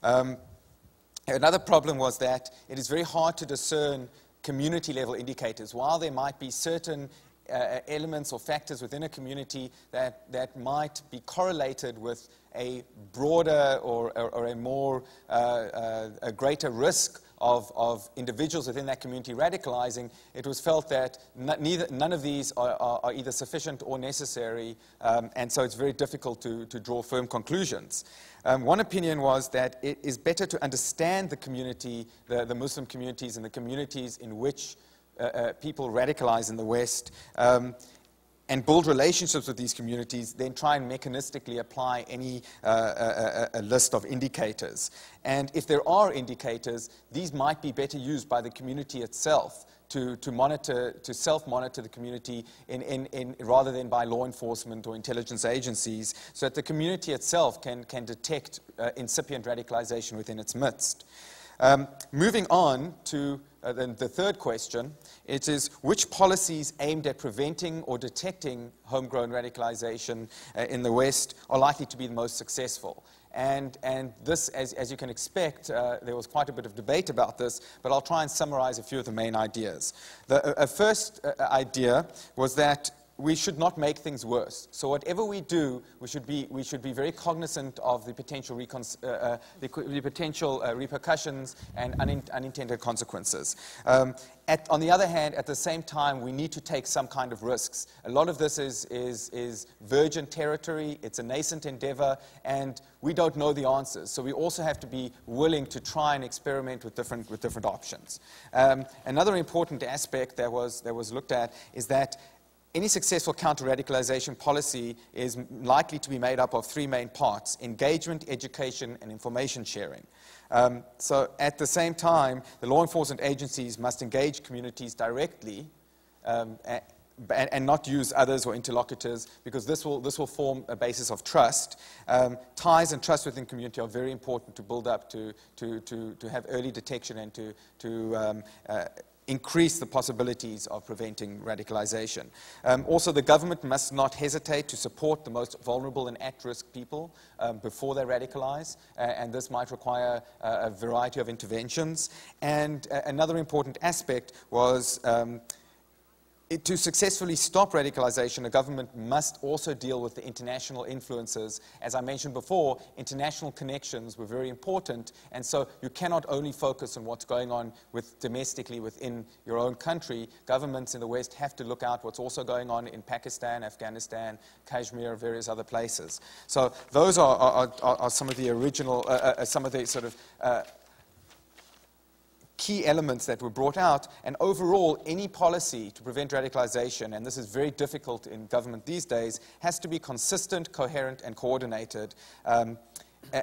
Another problem was that it is very hard to discern community-level indicators. While there might be certain elements or factors within a community that might be correlated with a broader or a more a greater risk of individuals within that community radicalizing, it was felt that none of these are either sufficient or necessary, and so it's very difficult to draw firm conclusions. One opinion was that it is better to understand the community, the Muslim communities and the communities in which people radicalize in the West, and build relationships with these communities, then try and mechanistically apply any a list of indicators. And if there are indicators, these might be better used by the community itself to self-monitor the community rather than by law enforcement or intelligence agencies, so that the community itself can detect incipient radicalization within its midst. Moving on to then the third question, it is which policies aimed at preventing or detecting homegrown radicalization in the West are likely to be the most successful? And this, as you can expect, there was quite a bit of debate about this, but I'll try and summarize a few of the main ideas. The first idea was that we should not make things worse. So whatever we do, we should be very cognizant of the potential repercussions and unintended consequences. On the other hand, at the same time, we need to take some kind of risks. A lot of this is virgin territory. It's a nascent endeavor, and we don't know the answers. So we also have to be willing to try and experiment with different options. Another important aspect that was looked at is that any successful counter-radicalization policy is likely to be made up of three main parts: engagement, education, and information sharing. So at the same time, the law enforcement agencies must engage communities directly and not use others or interlocutors, because this will form a basis of trust. Ties and trust within community are very important to build up, to have early detection and to increase the possibilities of preventing radicalization. Also, the government must not hesitate to support the most vulnerable and at-risk people before they radicalize, and this might require a variety of interventions. And another important aspect was to successfully stop radicalization, a government must also deal with the international influences. As I mentioned before, international connections were very important, and so you cannot only focus on what's going on domestically within your own country. Governments in the West have to look out what's also going on in Pakistan, Afghanistan, Kashmir, various other places. So those are some of the original, some of the sort of key elements that were brought out, and overall, any policy to prevent radicalization, and this is very difficult in government these days, has to be consistent, coherent, and coordinated.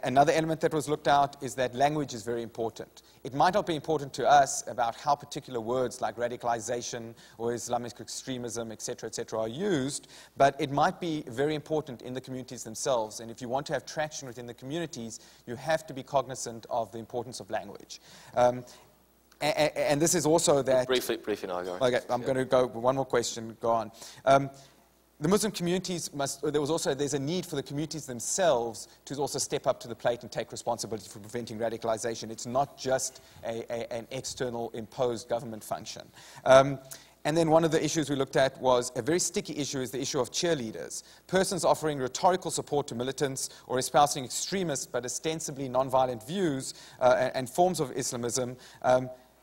Another element that was looked at is that language is very important. It might not be important to us about how particular words like radicalization or Islamic extremism, etc., are used, but it might be very important in the communities themselves. And if you want to have traction within the communities, you have to be cognizant of the importance of language. And this is also that... Briefly now, go on. Okay, I'm going to go one more question, go on. The Muslim communities there's a need for the communities themselves to also step up to the plate and take responsibility for preventing radicalization. It's not just an external imposed government function. And then one of the issues we looked at was a very sticky issue, is the issue of cheerleaders. Persons offering rhetorical support to militants or espousing extremist but ostensibly nonviolent views and forms of Islamism.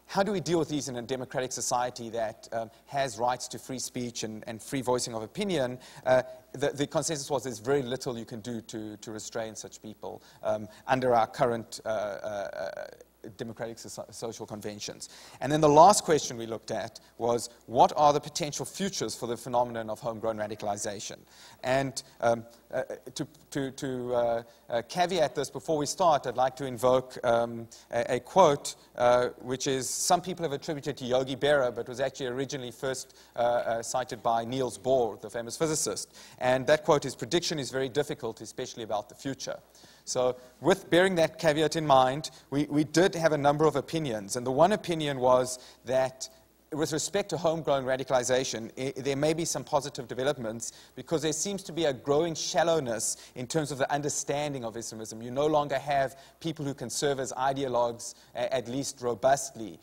How do we deal with these in a democratic society that has rights to free speech and free voicing of opinion? The consensus was there's very little you can do to restrain such people under our current democratic social conventions. And then the last question we looked at was, what are the potential futures for the phenomenon of homegrown radicalization? And to caveat this before we start, I'd like to invoke a quote, which is, some people have attributed to Yogi Berra, but was actually originally first cited by Niels Bohr, the famous physicist. And that quote is, "Prediction is very difficult, especially about the future." So with bearing that caveat in mind, we did have a number of opinions. And the one opinion was that with respect to homegrown radicalization, there may be some positive developments because there seems to be a growing shallowness in terms of the understanding of Islamism. You no longer have people who can serve as ideologues, at least robustly.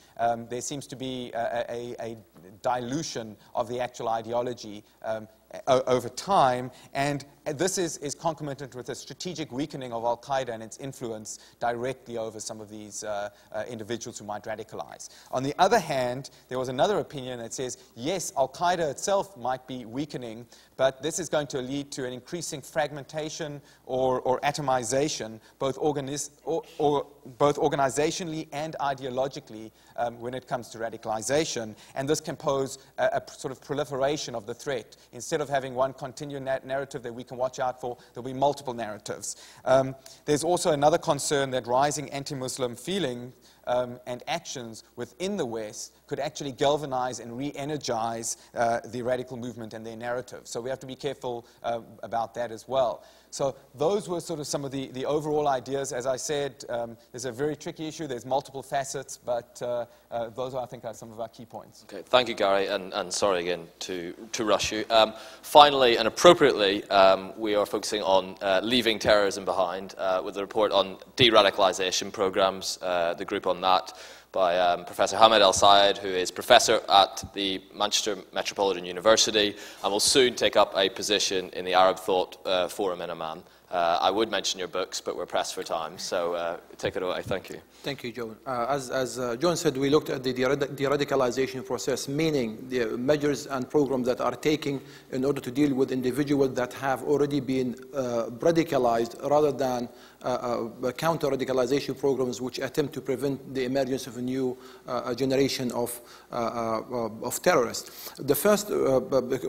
There seems to be a dilution of the actual ideology over time, and this is concomitant with a strategic weakening of al-Qaeda and its influence directly over some of these individuals who might radicalize. On the other hand, there was another opinion that says, yes, al-Qaeda itself might be weakening, but this is going to lead to an increasing fragmentation or atomization, both organizationally and ideologically when it comes to radicalization, and this can pose a sort of proliferation of the threat. Instead of having one continuing narrative that we can watch out for, there'll be multiple narratives. There's also another concern that rising anti-Muslim feeling and actions within the West could actually galvanize and re-energize the radical movement and their narrative. So we have to be careful about that as well. So those were sort of some of the overall ideas. As I said, there's a very tricky issue. There's multiple facets, but those, I think, are some of our key points. Okay, thank you, Gary, and sorry again to rush you. Finally, and appropriately, we are focusing on leaving terrorism behind with a report on de-radicalization programs, the group on that, by Professor Hamid El-Sayed, who is professor at the Manchester Metropolitan University and will soon take up a position in the Arab Thought Forum in Amman. I would mention your books, but we're pressed for time, so take it away. Thank you. Thank you, John. As John said, we looked at the de-radicalization process, meaning the measures and programs that are taken in order to deal with individuals that have already been radicalized, rather than counter-radicalization programs which attempt to prevent the emergence of a new generation of terrorists. The first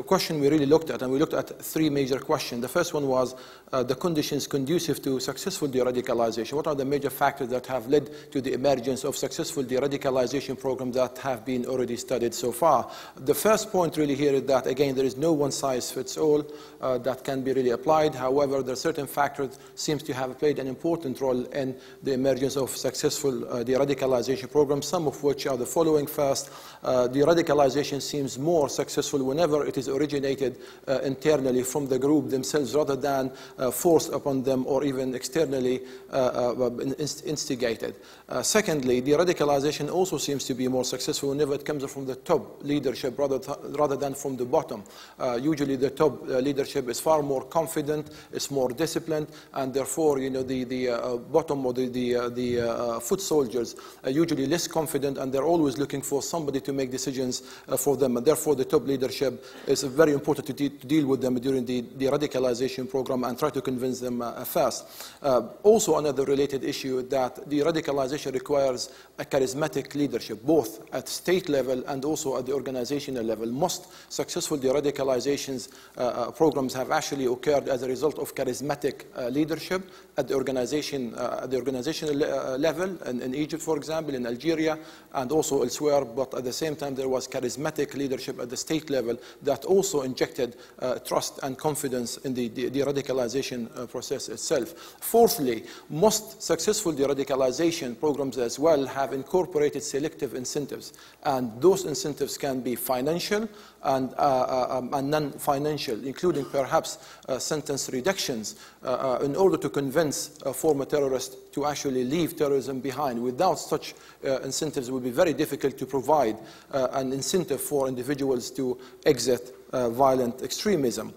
question we really looked at, and we looked at three major questions. The first one was the conditions conducive to successful de-radicalization. What are the major factors that have led to the emergence of successful de-radicalization programs that have been already studied so far? The first point really here is that, again, there is no one-size-fits-all that can be really applied. However, there are certain factors seems to have played an important role in the emergence of successful de-radicalization programs, some of which are the following. First, de-radicalization seems more successful whenever it is originated internally from the group themselves, rather than forced upon them or even externally instigated. Secondly, de-radicalization also seems to be more successful whenever it comes from the top leadership rather than from the bottom. Usually the top leadership is far more confident, is more disciplined, and therefore, you know, the bottom or the foot soldiers are usually less confident, and they're always looking for somebody to make decisions for them. And therefore, the top leadership is very important to deal with them during the radicalization program and try to convince them first. Also, another related issue that the radicalization requires a charismatic leadership, both at state level and also at the organizational level. Most successful de-radicalizations programs have actually occurred as a result of charismatic leadership at the organizational level, in Egypt, for example, in Algeria, and also elsewhere. But at the same time, there was charismatic leadership at the state level that also injected trust and confidence in the de-radicalization process itself. Fourthly, most successful de-radicalization programs as well have incorporated selective incentives, and those incentives can be financial and non-financial, including perhaps sentence reductions, in order to convince former terrorists to actually leave terrorism behind. Without such incentives, it would be very difficult to provide an incentive for individuals to exit violent extremism.